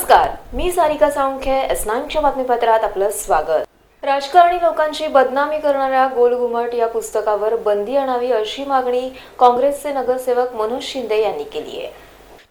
नमस्कार, मी सारिका साळुंखे. S9च्या बातमीपत्रात आपलं स्वागत. राजकारणी लोकांची बदनामी करणाऱ्या गोलघुमट या पुस्तकावर बंदी आणावी अशी मागणी काँग्रेसचे नगरसेवक मनोज शिंदे यांनी केली आहे.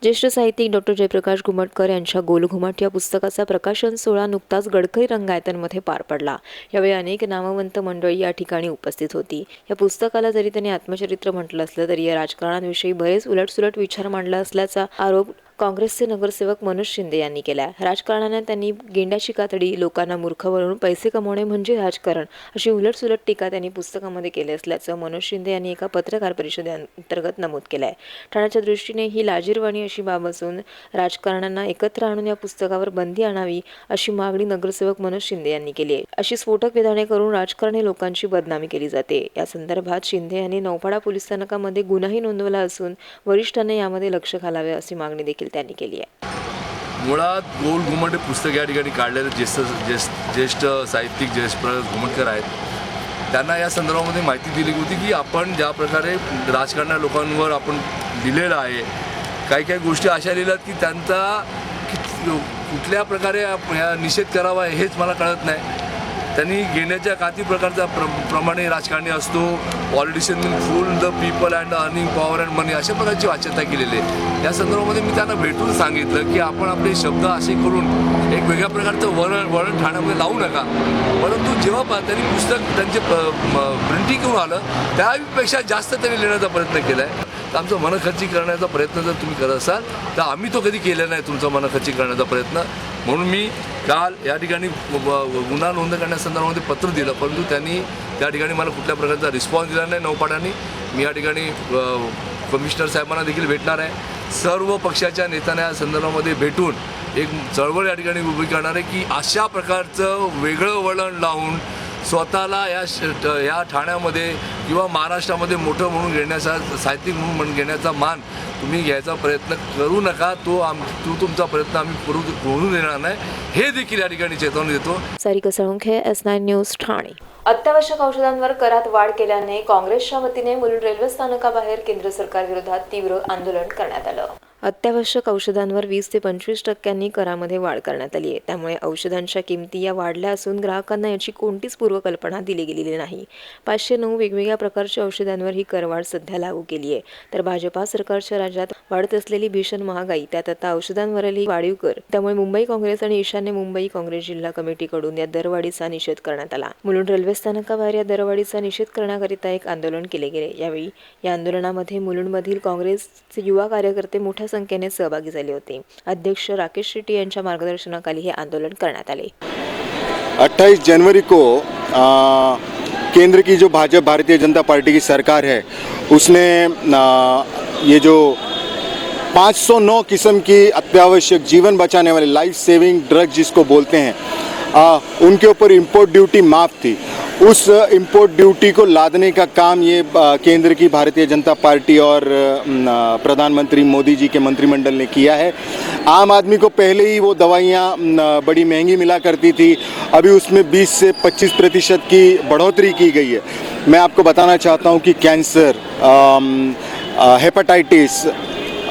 ज्येष्ठ साहित्यिक डॉक्टर जयप्रकाश घुमटकर यांच्या गोलघुमट या पुस्तकाचा प्रकाशन सोहळा नुकताच गडकरी रंगायतांमध्ये पार पडला. यावेळी अनेक नामवंत मंडळी या ठिकाणी उपस्थित होती. या पुस्तकाला जरी त्यांनी आत्मचरित्र म्हटलं असलं तरी या राजकारणाविषयी बरेच उलटसुलट विचार मांडला असल्याचा आरोप काँग्रेसचे नगरसेवक मनोज शिंदे यांनी केला. राजकारणाने त्यांनी गेंड्याची कातडी, लोकांना मूर्ख बनवून पैसे कमवणे म्हणजे राजकारण अशी उलटसुलट टीका त्यांनी पुस्तकामध्ये केली असल्याचं मनोज शिंदे यांनी एका पत्रकार परिषदेअंतर्गत नमूद केलं आहे. ठाण्याच्या दृष्टीने ही लाजिरवाणी अशी बाब असून राजकारण्यांना एकत्र आणून या पुस्तकावर बंदी आणावी अशी मागणी नगरसेवक मनोज शिंदे यांनी केली आहे. अशी स्फोटक विधाने करून राजकारणी लोकांची बदनामी केली जाते. या संदर्भात शिंदे यांनी नौपाडा पोलीस स्थानकामध्ये गुन्हाही नोंदवला असून वरिष्ठांनी यामध्ये लक्ष घालावे अशी मागणी देखील त्यांनी केली आहे. मुळात गोलघुमट हे पुस्तक या ठिकाणी काढलेले ज्येष्ठ साहित्यिक जयप्रकाश घुमटकर आहेत. त्यांना या संदर्भामध्ये माहिती दिली होती की आपण ज्या प्रकारे राजकारण्या लोकांवर आपण लिहिलेलं आहे, काही काही गोष्टी अशा लिहिल्यात की त्यांचा कुठल्या प्रकारे निषेध करावा हेच मला कळत नाही. त्यांनी घेण्याच्या काही प्रकारचा प्रमाणे राजकारणी असतो, politician mean fool the people and earning power and money अशा प्रकारची वाच्यता केलेली आहे. या संदर्भामध्ये मी त्यांना भेटून सांगितलं की आपण आपले शब्द असे करून एक वेगळ्या प्रकारचं वळण ठाण्यामध्ये लावू नका. परंतु जेव्हा त्यांनी पुस्तक त्यांचे प्रिंटिंग घेऊन आलं त्यापेक्षा जास्त त्यांनी लिहिण्याचा प्रयत्न केला आहे. तर आमचं मनखर्ची करण्याचा प्रयत्न जर तुम्ही करत असाल तर आम्ही तो कधी केला नाही तुमचा मनखर्ची करण्याचा प्रयत्न. म्हणून मी काल या ठिकाणी गुन्हा नोंद करण्यासंदर्भामध्ये पत्र दिलं, परंतु त्यांनी त्या ठिकाणी मला कुठल्या प्रकारचा रिस्पॉन्स दिला नाही नौपाड्यांनी. मी या ठिकाणी कमिशनर साहेबांना देखील भेटणार आहे. सर्व पक्षाच्या नेत्यांना या संदर्भामध्ये भेटून एक चळवळ या ठिकाणी उभी करणार आहे की अशा प्रकारचं वेगळं वळण लावून स्वतःला या ठाण्यामध्ये किंवा महाराष्ट्रामध्ये मोठं म्हणून घेण्याचा, साहित्यिक म्हणून घेण्याचा मान तुम्ही घ्यायचा प्रयत्न करू नका. तुमचा प्रयत्न आम्ही करू देणार नाही हे देखील या ठिकाणी चेतावणी देतो. Sarika Salunkhe, S9 news, Thane. अत्यावश्यक औषधांवर करात वाढ केल्याने काँग्रेसच्या वतीने मुलुंड रेल्वे स्थानकाबाहेर केंद्र सरकारविरोधात तीव्र आंदोलन करण्यात आलं. अत्यावश्यक औषधांवर 20 ते 25% करामध्ये वाढ करण्यात आली आहे. त्यामुळे औषधांच्या किमती या वाढल्या असून ग्राहकांना याची कोणतीच पूर्वकल्पना दिली गेलेली नाही. 509 वेगवेगळ्या प्रकारच्या औषधांवर ही करवाढ सध्या लागू केली आहे. तर भाजपा सरकारच्या राज्यात वाढत असलेली भीषण महागाई, त्यात आता औषधांवरही वाढीव कर, त्यामुळे मुंबई काँग्रेस आणि ईशान्य मुंबई काँग्रेस जिल्हा कमिटीकडून या दरवाढीचा निषेध करण्यात आला. मुलुंड रेल्वे स्थानकाबाहेर या दरवाढीचा निषेध करण्याकरिता एक आंदोलन केले गेले. यावेळी या आंदोलनामध्ये मुलुंडमधील काँग्रेसचे युवा कार्यकर्ते मोठ्या संख्येने सहभागी झाले होते. अध्यक्ष राकेश शेट्टी यांच्या मार्गदर्शनाखाली हे आंदोलन करण्यात आले. 28 जनवरी को केंद्र की जो भाजपा भारतीय जनता पार्टी की सरकार है उसने ये जो 509 किस्म की अत्यावश्यक जीवन बचाने वाले लाइफ सेविंग ड्रग जिसको बोलते हैं उनके ऊपर इंपोर्ट ड्यूटी माफ़ थी. उस इंपोर्ट ड्यूटी को लादने का काम ये केंद्र की भारतीय जनता पार्टी और प्रधानमंत्री मोदी जी के मंत्रिमंडल ने किया है. आम आदमी को पहले ही वो दवाइयाँ बड़ी महंगी मिला करती थी, अभी उसमें 20 से 25% की बढ़ोतरी की गई है. मैं आपको बताना चाहता हूँ कि कैंसर, हेपेटाइटिस,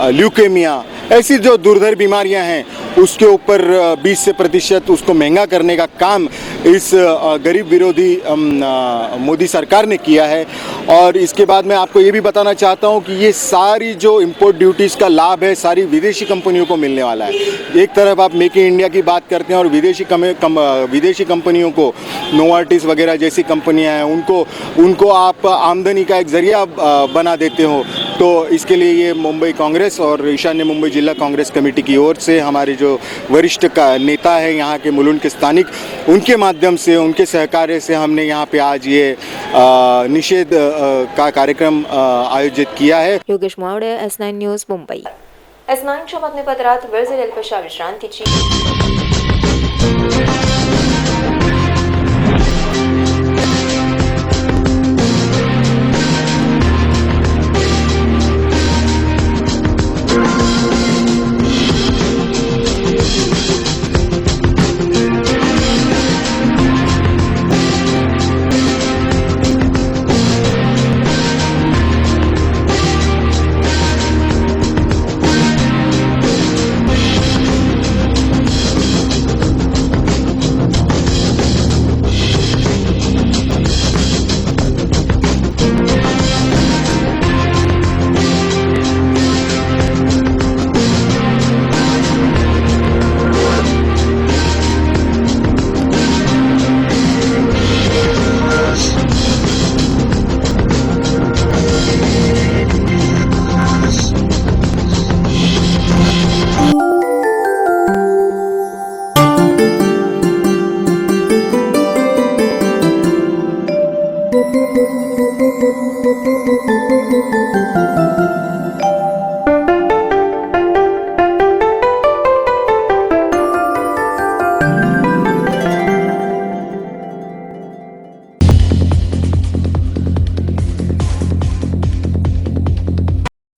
ल्यूकेमिया ऐसी जो दुर्धर बीमारियां हैं उसके ऊपर 20 से % उसको महंगा करने का काम इस गरीब विरोधी मोदी सरकार ने किया है. और इसके बाद मैं आपको ये भी बताना चाहता हूँ कि ये सारी जो इंपोर्ट ड्यूटीज़ का लाभ है सारी विदेशी कंपनियों को मिलने वाला है. एक तरफ आप मेक इन इंडिया की बात करते हैं और विदेशी कंपनियों को, नोवार्टिस वगैरह जैसी कंपनियां हैं उनको आप आमदनी का एक ज़रिया बना देते हो. तो इसके लिए ये मुंबई कांग्रेस और ईशान्य मुंबई जिला कांग्रेस कमेटी की ओर से हमारे जो वरिष्ठ नेता है यहाँ के मुलुंड के स्थानिक, उनके माध्यम से, उनके सहकार्य से हमने यहाँ पे आज ये निषेध का कार्यक्रम आयोजित किया है. Yogesh Mawade, S9 news, Mumbai. S9च्या बातमीपत्रात वेळ झाली अल्पशा विश्रांतीची.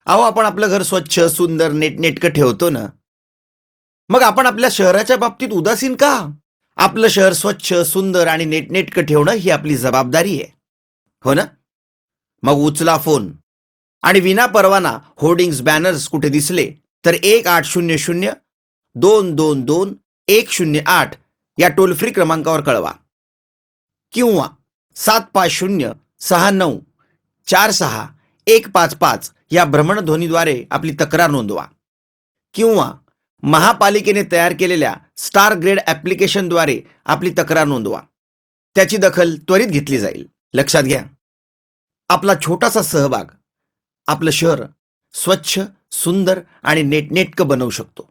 अहो, आपण आपलं घर स्वच्छ सुंदर नीटनेटकं ठेवतो ना, मग आपण आपल्या शहराच्या बाबतीत उदासीन का? आपलं शहर स्वच्छ सुंदर आणि नीटनेटकं ठेवणं ही आपली जबाबदारी आहे, हो ना? मग उचला फोन आणि विना परवाना होर्डिंग्स बॅनर्स कुठे दिसले तर 1800-222-108 या टोल फ्री क्रमांकावर कळवा किंवा 7506946 या भ्रमणध्वनीद्वारे आपली तक्रार नोंदवा किंवा महापालिकेने तयार केलेल्या स्टार ग्रेड ॲप्लिकेशनद्वारे आपली तक्रार नोंदवा. त्याची दखल त्वरित घेतली जाईल. लक्षात घ्या, आपला छोटासा सहभाग आपलं शहर स्वच्छ सुंदर आणि नेटनेटकं बनवू शकतो.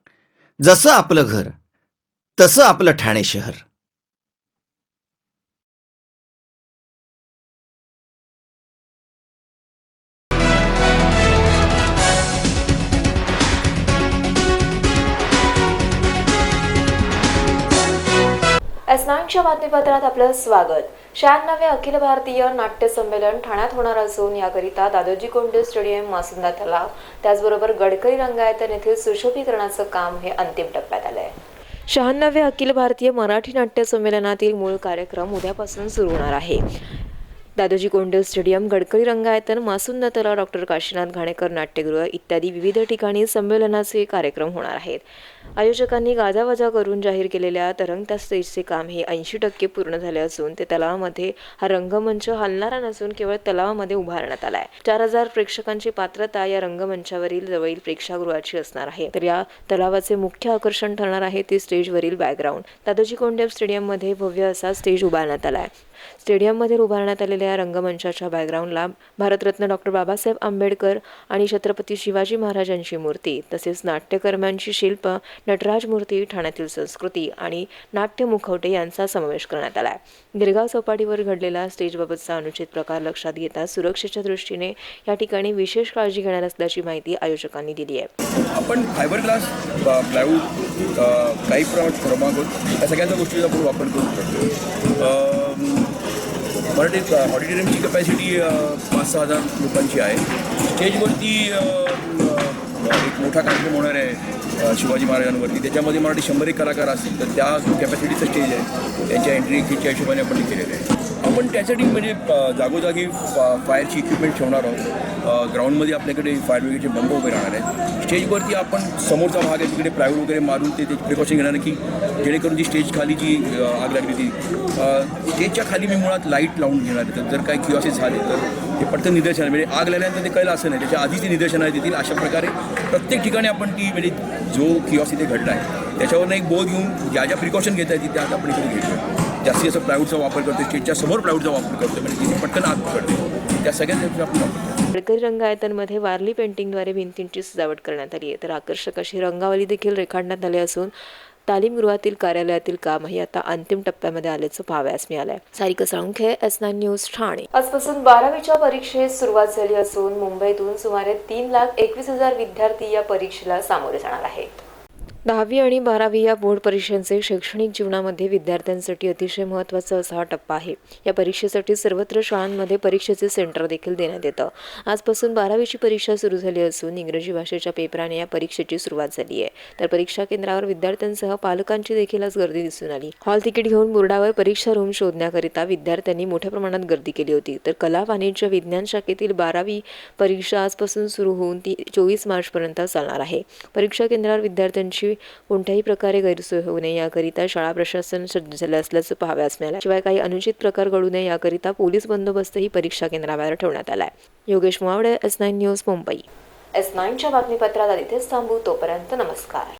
जसं आपलं घर तसं आपलं ठाणे शहर. S9च्या बातमीपत्रात आपलं स्वागत. 96वे अखिल भारतीय नाट्य संमेलन ठाण्यात होणार असून याकरिता दादोजी कोंडदेव स्टेडियम, मासुंदा तलाव, त्याचबरोबर गडकरी रंगायतन येथील सुशोभीकरणाचं काम हे अंतिम टप्प्यात आलंय. 96वे अखिल भारतीय मराठी नाट्य संमेलनातील मूळ कार्यक्रम उद्यापासून सुरू होणार आहे. दादोजी कोंडदेव स्टेडियम, गडकरी रंगायतन, मासुंदा तलाव, डॉक्टर काशीनाथ घाणेकर नाट्यगृह इत्यादी विविध ठिकाणी संमेलनाचे कार्यक्रम होणार आहेत. आयोजकांनी गाजावाजा करून जाहीर केलेल्या तरंगत्या स्टेजचे काम हे 80% पूर्ण झाले असून ते तलावामध्ये हा रंगमंच हलणारा नसून केवळ तलावामध्ये उभारण्यात आलाय. 4000 प्रेक्षकांची पात्रता या रंगमंचावरील जवळील प्रेक्षागृहाची असणार आहे. तर या तलावाचे मुख्य आकर्षण ठरणार आहे ते स्टेजवरील बॅकग्राऊंड. दादोजी कोंडदेव स्टेडियममध्ये भव्य असा स्टेज उभारण्यात आलाय. स्टेडियममध्ये उभारण्यात आलेल्या रंगमंचाच्या बॅकग्राऊंडला भारतरत्न डॉक्टर बाबासाहेब आंबेडकर आणि छत्रपती शिवाजी महाराजांची मूर्ती तसेच नाट्यकर्म्यांची शिल्प, नटराज मूर्ती, ठाण्यातील संस्कृती आणि नाट्य मुखवटे यांचा समावेश करण्यात आला आहे. गिरगाव चौपाटीवर घडलेला स्टेजबाबतचा अनुचित प्रकार लक्षात घेता सुरक्षेच्या दृष्टीने या ठिकाणी विशेष काळजी घेणार असल्याची माहिती आयोजकांनी दिली आहे. आपण फायबर ग्लास, प्लायवूड, काही प्रमाणात थर्माकोल या सगळ्यांच्या गोष्टीचा आपण वापर करू शकतो. मराठी ऑडिटोरियमची कपॅसिटी 5-6 हजार लोकांची आहे. स्टेजवरती एक मोठा कार्यक्रम होणार आहे शिवाजी महाराजांवरती. त्याच्यामध्ये मराठी 100 कलाकार असतील तर त्या कॅपॅसिटीचं स्टेज आहे. त्यांच्या एंट्री एक्झिटच्या हिशोबाने आपण केलेलं आहे. आपण त्यासाठी म्हणजे जागोजागी फायरची इक्विपमेंट ठेवणार आहोत. ग्राउंडमध्ये आपल्याकडे फायर ब्रिगेडचे बंब उभे राहणार आहेत. स्टेजवरती आपण समोरचा भाग आहे तिकडे प्लायवूड वगैरे मारून त्याची प्रिकॉशन घेणार आहे की जेणेकरून जी स्टेज खाली जी आग लागली ती स्टेजच्या खाली मी मुळात लाईट लावून घेणार आहे. तर जर काही किऑसिस झाले तर ते पटकन निदर्शन म्हणजे आग लागल्यानंतर ते कळलं असं नाही, त्याच्या आधीच ते निदर्शनं देतील. अशा प्रकारे प्रत्येक ठिकाणी आपण ती म्हणजे जो किऑस इथे घडला आहे त्याच्यावरनं एक बोध घेऊन ज्या ज्या प्रिकॉशन घेता येतील त्या आपण इकडे घेतो. जास्तीत जास्त प्लायवूडचा वापर करतो, स्टेजच्या समोर प्लायवूडचा वापर करतो म्हणजे तिथे पटकन आग पकडते. त्या सगळ्या आपण वापरतो. गडकरी रंगायतनमध्ये वारली पेंटिंगद्वारे भिंतींची सजावट करण्यात आली आहे. तर आकर्षक अशी रंगावली देखील रेखाटण्यात आली असून तालीमगृहातील कार्यालयातील कामही आता अंतिम टप्प्यामध्ये आल्याचं पाहावयास मिळालंय. Sarika Salunkhe, S9 news, Thane. आजपासून 12वीच्या परीक्षेस सुरुवात झाली असून मुंबईतून सुमारे 3,21,000 विद्यार्थी या परीक्षेला सामोरे जाणार आहेत. 10वी आणि 12वी या बोर्ड परीक्षांचे शैक्षणिक जीवनामध्ये विद्यार्थ्यांसाठी अतिशय महत्त्वाचा असा हा टप्पा आहे. या परीक्षेसाठी सर्वत्र शाळांमध्ये परीक्षेचे सेंटर देखील देण्यात येतं. आजपासून 12वीची परीक्षा सुरू झाली असून इंग्रजी भाषेच्या पेपराने या परीक्षेची सुरुवात झाली आहे. तर परीक्षा केंद्रावर विद्यार्थ्यांसह पालकांची देखील आज गर्दी दिसून आली. हॉल तिकीट घेऊन बोर्डावर परीक्षा रूम शोधण्याकरिता विद्यार्थ्यांनी मोठ्या प्रमाणात गर्दी केली होती. तर कला, वाणिज्य, विज्ञान शाखेतील 12वी परीक्षा आजपासून सुरू होऊन ती 24 मार्चपर्यंत चालणार आहे. परीक्षा केंद्रावर विद्यार्थ्यांची कोणत्याही प्रकारे गैरसोय होऊ नये याकरिता शाळा प्रशासन सज्ज झाले असल्याचं पाहावयास मिळालं. शिवाय काही अनुचित प्रकार घडू नये याकरिता पोलीस बंदोबस्तही परीक्षा केंद्राबाहेर ठेवण्यात आलाय. Yogesh Muwawade, S9 news, Mumbai. S9च्या बातमीपत्रात इथेच थांबू. तोपर्यंत नमस्कार.